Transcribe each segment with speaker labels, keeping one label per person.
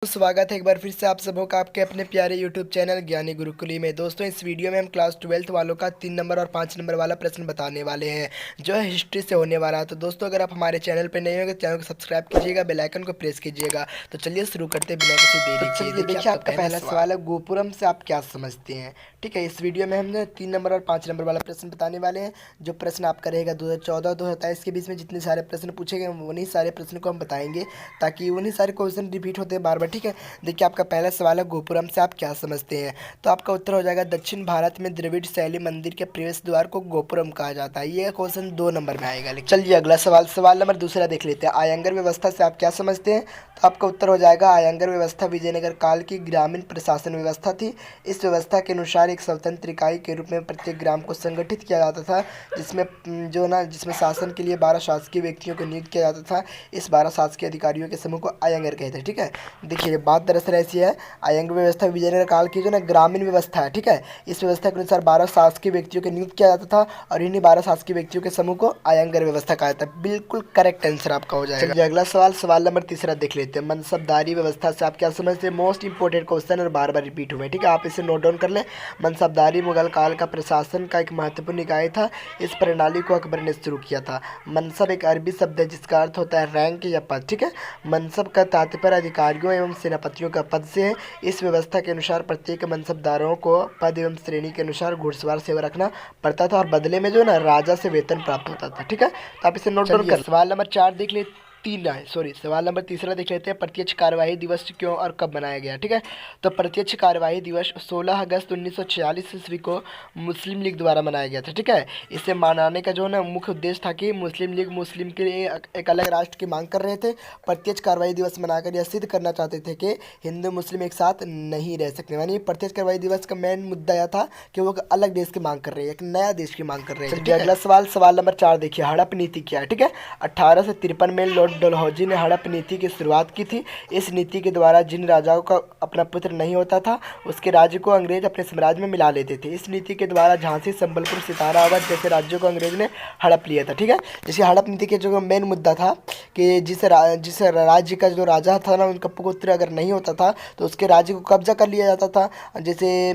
Speaker 1: स्वागत है एक बार फिर से आप सबों का आपके अपने प्यारे YouTube चैनल ज्ञानी गुरुकुली में। दोस्तों इस वीडियो में हम क्लास 12th वालों का 3 नंबर और 5 नंबर वाला प्रश्न बताने वाले हैं जो है हिस्ट्री से होने वाला है। तो दोस्तों अगर आप हमारे चैनल पर नए होंगे चैनल को सब्सक्राइब कीजिएगा, बेल आइकन को प्रेस कीजिएगा। तो चलिए शुरू करते हैं बिना किसी देरी के। चलिए देखिए आपका पहला सवाल है, गोपुरम से आप क्या समझते हैं। ठीक है, इस वीडियो में हमने 3 नंबर और 5 नंबर वाला प्रश्न बताने वाले हैं। जो प्रश्न आपका रहेगा 2014-2023 के बीच में जितने सारे प्रश्न पूछे गए उन्हीं सारे प्रश्न को हम बताएंगे ताकि उन्हीं सारे क्वेश्चन रिपीट होते हैं बार बार। ठीक है, देखिए आपका पहला सवाल है, गोपुरम से आप क्या समझते हैं। तो आपका उत्तर हो जाएगा दक्षिण भारत में द्रविड़ शैली मंदिर के प्रवेश द्वार को गोपुरम कहा जाता है। ये क्वेश्चन 2 नंबर में आएगा। चलिए अगला सवाल नंबर दूसरा देख लेते हैं। आयंगर व्यवस्था से आप क्या समझते हैं। तो आपका उत्तर हो जाएगा आयंगर व्यवस्था विजयनगर काल की ग्रामीण प्रशासन व्यवस्था थी। इस व्यवस्था के अनुसार एक स्वतंत्र इकाई के रूप में प्रत्येक ग्राम को संगठित किया जाता था, जिसमें शासन के लिए 12 शासकीय व्यक्तियों को नियुक्त किया जाता था। इस 12 शासकीय अधिकारियों के समूह को आयंगर कहते हैं। ठीक है, देखिए बात दरअसल ऐसी है, आयंगर व्यवस्था विजयनगर काल की जो ना ग्रामीण व्यवस्था है। ठीक है, इस व्यवस्था के अनुसार 12 शासकीय व्यक्तियों को नियुक्त किया जाता था और इन्हीं 12 शासकीय व्यक्तियों के समूह को आयंगर व्यवस्था कहा जाता है। बिल्कुल करेक्ट आंसर आपका हो जाएगा। चलिए अगला सवाल नंबर तीसरा देख लेते हैं। मनसबदारी व्यवस्था से आप क्या समझते हैं। मोस्ट इंपोर्टेंट क्वेश्चन और बार बार रिपीट हुए। ठीक है, आप इसे नोट डाउन कर लें। मनसबदारी मुगल काल का प्रशासन का एक महत्वपूर्ण इकाई था। इस प्रणाली को अकबर ने शुरू किया था। मनसब एक अरबी शब्द है जिसका अर्थ होता है रैंक या पद। ठीक है, मनसब का तात्पर्य अधिकारियों एवं सेनापतियों का पद से है। इस व्यवस्था के अनुसार प्रत्येक मनसबदारों को पद एवं श्रेणी के अनुसार घुड़सवार सेवा रखना पड़ता था और बदले में जो ना राजा से वेतन प्राप्त होता था। ठीक है, तो आप इसे नोट डाउन कर। सवाल नंबर 4 देख ले, सवाल नंबर तीसरा देख लेते हैं। प्रत्यक्ष कार्यवाही दिवस क्यों और कब मनाया गया। ठीक है, तो प्रत्यक्ष कार्यवाही दिवस 16 अगस्त 1946 ईस्वी को मुस्लिम लीग द्वारा मनाया गया था। ठीक है, इसे मनाने का जो ना मुख्य उद्देश्य था कि मुस्लिम लीग मुस्लिम के लिए एक अलग राष्ट्र की मांग कर रहे थे। प्रत्यक्ष कार्यवाही दिवस मनाकर यह सिद्ध करना चाहते थे कि हिंदू मुस्लिम एक साथ नहीं रह सकते। यानी प्रत्यक्ष कार्यवाही दिवस का मेन मुद्दा यह था कि वो अलग देश की मांग कर रहे हैं, एक नया देश की मांग कर रहे हैं। अगला सवाल नंबर 4 देखिए। हड़प नीति क्या है। ठीक है, 1853 में लॉर्ड डलहौजी ने हड़प नीति की शुरुआत की थी। इस नीति के द्वारा जिन राजाओं का अपना पुत्र नहीं होता था उसके राज्य को अंग्रेज अपने साम्राज्य में मिला लेते थे। इस नीति के द्वारा झांसी, संबलपुर, सितारा, अवध जैसे राज्यों को अंग्रेज ने हड़प लिया था। ठीक है, जैसे हड़प नीति के जो मेन मुद्दा था कि जिस राज्य का जो राजा था ना उनका पुत्र अगर नहीं होता था तो उसके राज्य को कब्जा कर लिया जाता था। जैसे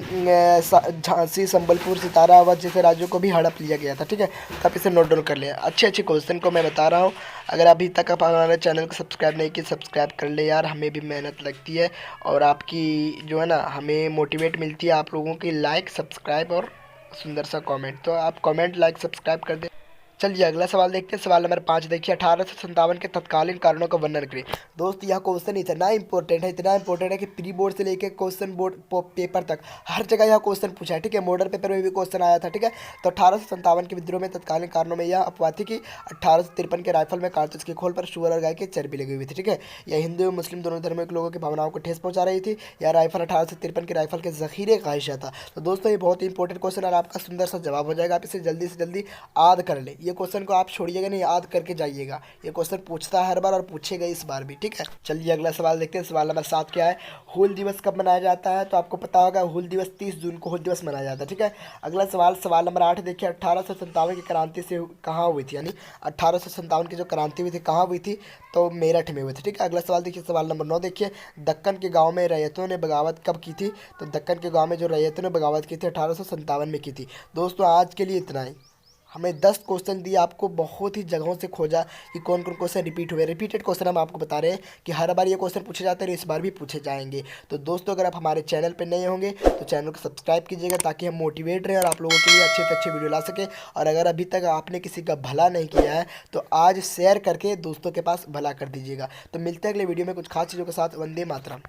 Speaker 1: झांसी, संबलपुर, सितारा, अवध जैसे राज्यों को भी हड़प लिया गया था। ठीक है, तो आप इसे नोट डाउन कर लिया। अच्छे क्वेश्चन को मैं बता रहा हूँ। अगर अभी तक आप हमारे चैनल को सब्सक्राइब नहीं किए सब्सक्राइब कर ले यार, हमें भी मेहनत लगती है और आपकी जो है ना हमें मोटिवेट मिलती है आप लोगों की लाइक, सब्सक्राइब और सुंदर सा कमेंट। तो आप कमेंट, लाइक, सब्सक्राइब कर दें। चलिए अगला सवाल देखते हैं। सवाल नंबर 5 देखिए। 1857 के तत्कालीन कारणों का वर्णन करें। दोस्त यह क्वेश्चन इतना इंपॉर्टेंट है कि प्री बोर्ड से लेकर क्वेश्चन बोर्ड पेपर तक हर जगह यह क्वेश्चन पूछा है। ठीक है, मॉडल पेपर में भी क्वेश्चन आया था। ठीक है, तो 1857 के विद्रोह में तत्कालीन कारणों में यह अफवाह थी कि 1853 के राइफल में कारतूस की खोल पर सुअर और गाय की चर्बी लगी हुई थी। ठीक है, यह हिंदू एवं मुस्लिम दोनों धर्मों के लोगों की भावनाओं को ठेस पहुंचा रही थी। यह राइफल 1853 के राइफल के जखीरे का हिस्सा था। तो दोस्तों ये बहुत ही इंपॉर्टेंट क्वेश्चन और आपका सुंदर सा जवाब हो जाएगा। आप इसे जल्दी से जल्दी याद कर ले। ये क्वेश्चन को आप छोड़िएगा नहीं, याद करके जाइएगा। ये क्वेश्चन पूछता है हर बार और पूछेगा इस बार भी। ठीक है, चलिए अगला सवाल देखते हैं। सवाल नंबर 7 क्या है। हूल दिवस कब मनाया जाता है। तो आपको पता होगा हूल दिवस 30 जून को हूल दिवस मनाया जाता है। ठीक है, अगला सवाल नंबर 8 देखिए। 1857 की क्रांति से कहाँ हुई थी, यानी 1857 की जो क्रांति हुई थी कहाँ हुई थी। तो मेरठ में हुई थी। ठीक है, अगला सवाल देखिए। सवाल नंबर 9 देखिए। दक्कन के गाँव में रैयतों ने बगावत कब की थी। तो दक्कन के गाँव में जो रैयतों ने बगावत की थी 1857 में की थी। दोस्तों आज के लिए इतना ही। हमें 10 क्वेश्चन दिए, आपको बहुत ही जगहों से खोजा कि कौन कौन क्वेश्चन रिपीट हुए। रिपीटेड क्वेश्चन हम आपको बता रहे हैं कि हर बार ये क्वेश्चन पूछे जाते हैं, इस बार भी पूछे जाएंगे। तो दोस्तों अगर आप हमारे चैनल पर नए होंगे तो चैनल को सब्सक्राइब कीजिएगा ताकि हम मोटिवेट रहें और आप लोगों के लिए अच्छे से अच्छे वीडियो ला सके। और अगर अभी तक आपने किसी का भला नहीं किया है तो आज शेयर करके दोस्तों के पास भला कर दीजिएगा। तो मिलते हैं अगले वीडियो में कुछ खास चीज़ों के साथ। वंदे मातरम।